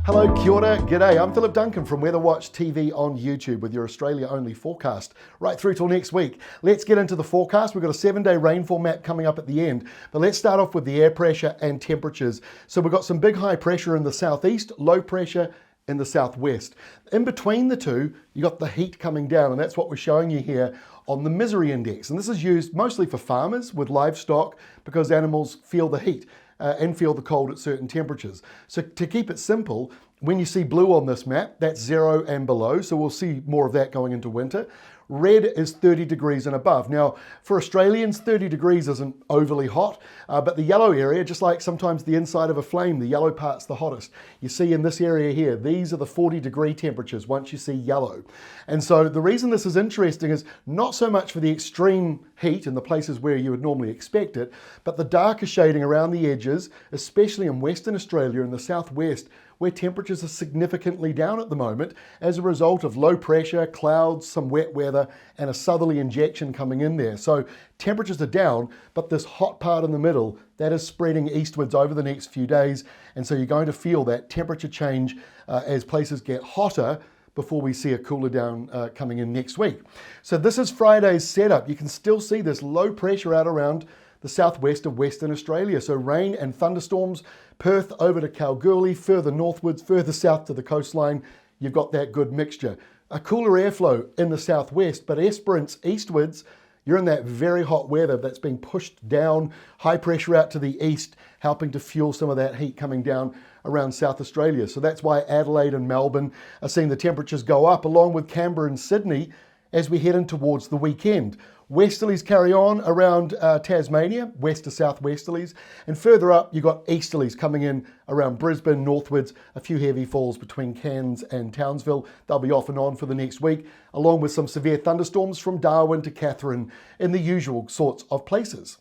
Hello, kia ora, g'day. I'm Philip Duncan from Weather Watch TV on YouTube with your Australia-only forecast right through till next week. Let's get into the forecast. We've got a 7-day rainfall map coming up at the end, but let's start off with the air pressure and temperatures. So we've got some big high pressure in the southeast, low pressure in the southwest. In between the two, you got the heat coming down, and that's what we're showing you here on the misery index. And this is used mostly for farmers with livestock because animals feel the heat and feel the cold at certain temperatures. So to keep it simple, when you see blue on this map, that's 0 and below, so we'll see more of that going into winter. Red is 30 degrees and above. Now, for Australians, 30 degrees isn't overly hot, but the yellow area, just like sometimes the inside of a flame, the yellow part's the hottest. You see in this area here, these are the 40-degree temperatures once you see yellow. And so the reason this is interesting is not so much for the extreme heat in the places where you would normally expect it, but the darker shading around the edges, especially in Western Australia and the southwest, where temperatures are significantly down at the moment as a result of low pressure, clouds, some wet weather, and a southerly injection coming in there. So temperatures are down, but this hot part in the middle, that is spreading eastwards over the next few days. And so you're going to feel that temperature change as places get hotter before we see a cooler down coming in next week. So this is Friday's setup. You can still see this low pressure out around the southwest of Western Australia. So rain and thunderstorms, Perth over to Kalgoorlie, further northwards, further south to the coastline, you've got that good mixture. A cooler airflow in the southwest, but Esperance eastwards, you're in that very hot weather that's being pushed down, high pressure out to the east, helping to fuel some of that heat coming down around South Australia. So that's why Adelaide and Melbourne are seeing the temperatures go up, along with Canberra and Sydney as we head in towards the weekend. Westerlies carry on around Tasmania, west to southwesterlies, and further up you've got easterlies coming in around Brisbane, northwards, a few heavy falls between Cairns and Townsville. They'll be off and on for the next week, along with some severe thunderstorms from Darwin to Katherine in the usual sorts of places.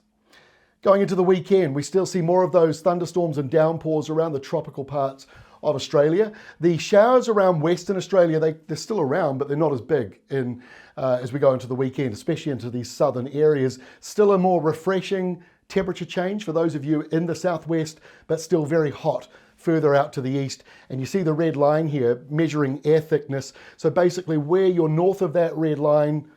Going into the weekend, we still see more of those thunderstorms and downpours around the tropical parts of Australia. The showers around Western Australia, they're still around, but they're not as big as we go into the weekend, especially into these southern areas. Still a more refreshing temperature change for those of you in the southwest, but still very hot further out to the east. And you see the red line here measuring air thickness. So basically where you're north of that red line,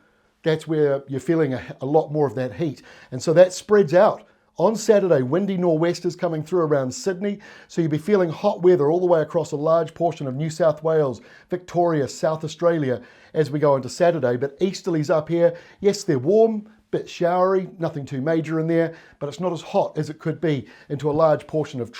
that's where you're feeling a lot more of that heat. And so that spreads out. On Saturday, windy nor'westers coming through around Sydney, so you'll be feeling hot weather all the way across a large portion of New South Wales, Victoria, South Australia as we go into Saturday. But easterlies up here, yes, they're warm, bit showery, nothing too major in there, but it's not as hot as it could be into a large portion of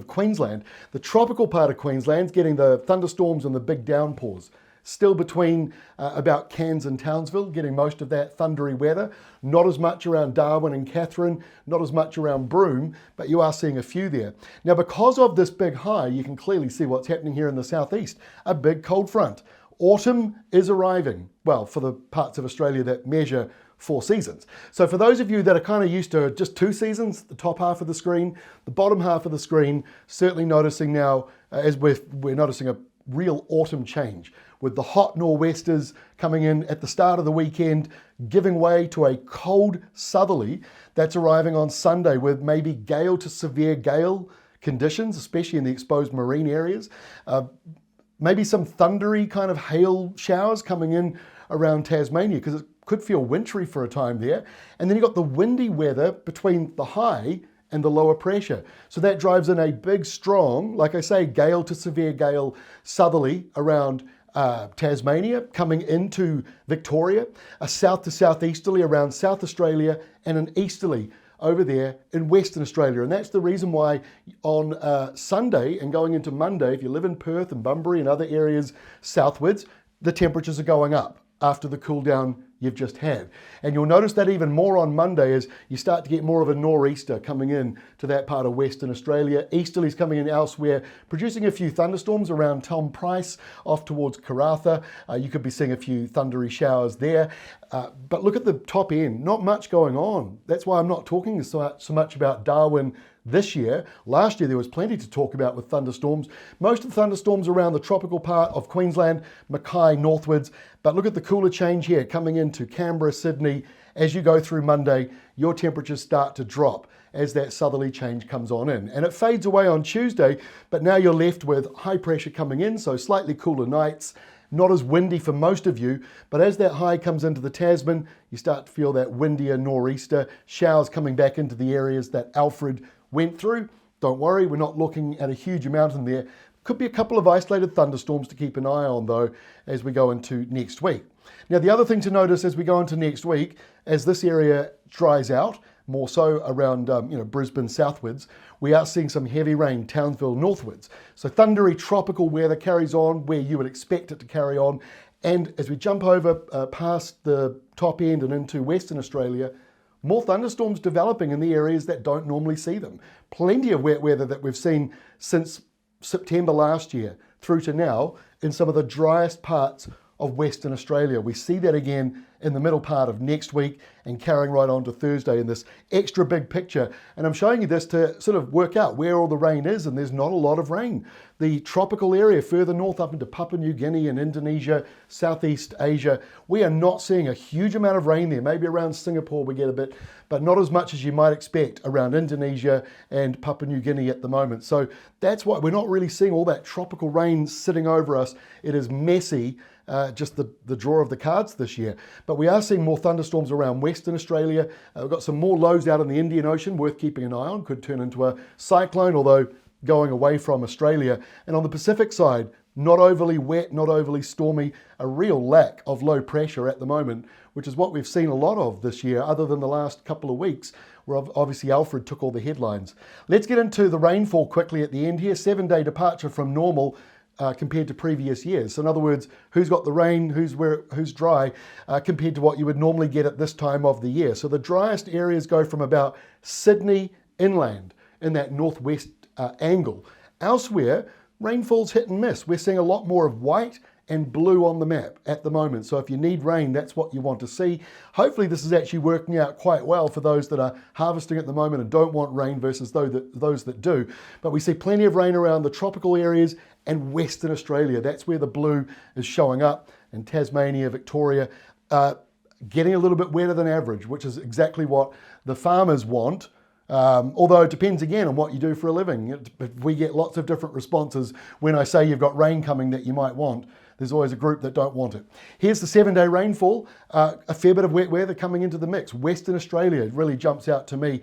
Queensland. The tropical part of Queensland's getting the thunderstorms and the big downpours. Still between about Cairns and Townsville, getting most of that thundery weather. Not as much around Darwin and Katherine, not as much around Broome, but you are seeing a few there. Now, because of this big high, you can clearly see what's happening here in the southeast. A big cold front. Autumn is arriving, well, for the parts of Australia that measure 4 seasons. So for those of you that are kind of used to just 2 seasons, the top half of the screen, the bottom half of the screen, certainly noticing now, as we're noticing a real autumn change, with the hot nor'westers coming in at the start of the weekend, giving way to a cold southerly that's arriving on Sunday with maybe gale to severe gale conditions, especially in the exposed marine areas. Maybe some thundery kind of hail showers coming in around Tasmania because it could feel wintry for a time there. And then you've got the windy weather between the high and the lower pressure. So that drives in a big, strong, like I say, gale to severe gale southerly around Tasmania, coming into Victoria, a south to southeasterly around South Australia, and an easterly over there in Western Australia. And that's the reason why on Sunday and going into Monday, if you live in Perth and Bunbury and other areas southwards, the temperatures are going up after the cool down you've just had. And you'll notice that even more on Monday as you start to get more of a nor'easter coming in to that part of Western Australia. Easterlies coming in elsewhere, producing a few thunderstorms around Tom Price off towards Karratha. You could be seeing a few thundery showers there. But look at the top end, not much going on. That's why I'm not talking so much about Darwin this year. Last year there was plenty to talk about with thunderstorms. Most of the thunderstorms around the tropical part of Queensland, Mackay northwards. But look at the cooler change here coming into Canberra, Sydney as you go through Monday, your temperatures start to drop as that southerly change comes on in. And it fades away on Tuesday, but now you're left with high pressure coming in, so slightly cooler nights, not as windy for most of you, but as that high comes into the Tasman, you start to feel that windier nor'easter, showers coming back into the areas that Alfred went through. Don't worry, we're not looking at a huge amount in there. Could be a couple of isolated thunderstorms to keep an eye on though as we go into next week. Now the other thing to notice as we go into next week, as this area dries out, more so around Brisbane southwards, we are seeing some heavy rain Townsville northwards. So thundery tropical weather carries on where you would expect it to carry on. And as we jump over past the top end and into Western Australia, more thunderstorms developing in the areas that don't normally see them. Plenty of wet weather that we've seen since September last year through to now in some of the driest parts of Western Australia. We see that again in the middle part of next week and carrying right on to Thursday in this extra big picture. And I'm showing you this to sort of work out where all the rain is, and there's not a lot of rain. The tropical area further north up into Papua New Guinea and Indonesia, Southeast Asia, we are not seeing a huge amount of rain there. Maybe around Singapore we get a bit, but not as much as you might expect around Indonesia and Papua New Guinea at the moment. So that's why we're not really seeing all that tropical rain sitting over us. It is messy. Just the draw of the cards this year. But we are seeing more thunderstorms around Western Australia. We've got some more lows out in the Indian Ocean worth keeping an eye on. Could turn into a cyclone, although going away from Australia. And on the Pacific side, not overly wet, not overly stormy, a real lack of low pressure at the moment, which is what we've seen a lot of this year, other than the last couple of weeks, where obviously Alfred took all the headlines. Let's get into the rainfall quickly at the end here. 7-day departure from normal compared to previous years. So in other words, who's got the rain, who's dry, compared to what you would normally get at this time of the year. So the driest areas go from about Sydney inland in that northwest angle. Elsewhere, rainfall's hit and miss. We're seeing a lot more of white and blue on the map at the moment. So if you need rain, that's what you want to see. Hopefully this is actually working out quite well for those that are harvesting at the moment and don't want rain versus those that do. But we see plenty of rain around the tropical areas and Western Australia. That's where the blue is showing up. And Tasmania, Victoria, getting a little bit wetter than average, which is exactly what the farmers want. Although it depends again on what you do for a living. We get lots of different responses when I say you've got rain coming that you might want. There's always a group that don't want it. Here's the 7-day rainfall. A fair bit of wet weather coming into the mix. Western Australia really jumps out to me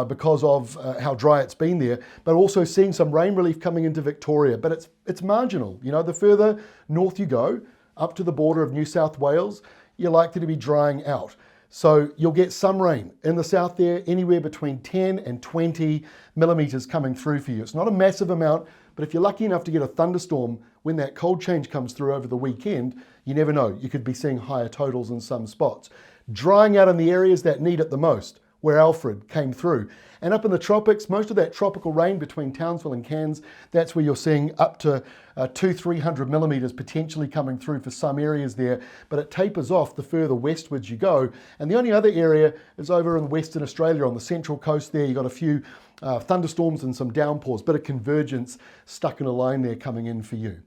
because of how dry it's been there, but also seeing some rain relief coming into Victoria. But it's marginal. You know, the further north you go, up to the border of New South Wales, you're likely to be drying out. So you'll get some rain in the south there, anywhere between 10 and 20 millimetres coming through for you. It's not a massive amount, but if you're lucky enough to get a thunderstorm when that cold change comes through over the weekend, you never know. You could be seeing higher totals in some spots. Drying out in the areas that need it the most, where Alfred came through. And up in the tropics, most of that tropical rain between Townsville and Cairns, that's where you're seeing up to 200-300 millimetres potentially coming through for some areas there, but it tapers off the further westwards you go. And the only other area is over in Western Australia on the central coast there. You've got a few thunderstorms and some downpours, bit of convergence stuck in a line there coming in for you.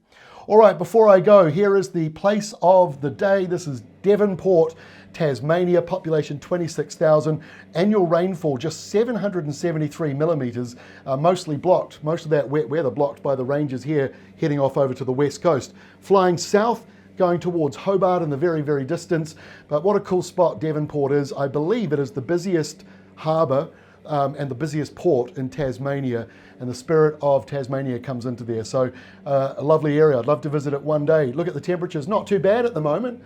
All right, before I go, here is the place of the day. This is Devonport, Tasmania, population 26,000, annual rainfall just 773 millimetres, mostly blocked, most of that wet weather blocked by the ranges here heading off over to the west coast. Flying south, going towards Hobart in the very, very distance, but what a cool spot Devonport is. I believe it is the busiest harbour and the busiest port in Tasmania, and the spirit of Tasmania comes into there. So a lovely area. I'd love to visit it one day. Look at the temperatures, not too bad at the moment.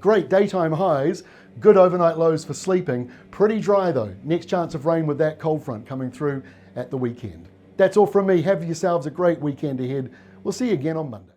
Great daytime highs, good overnight lows for sleeping. Pretty dry though. Next chance of rain with that cold front coming through at the weekend. That's all from me. Have yourselves a great weekend ahead. We'll see you again on Monday.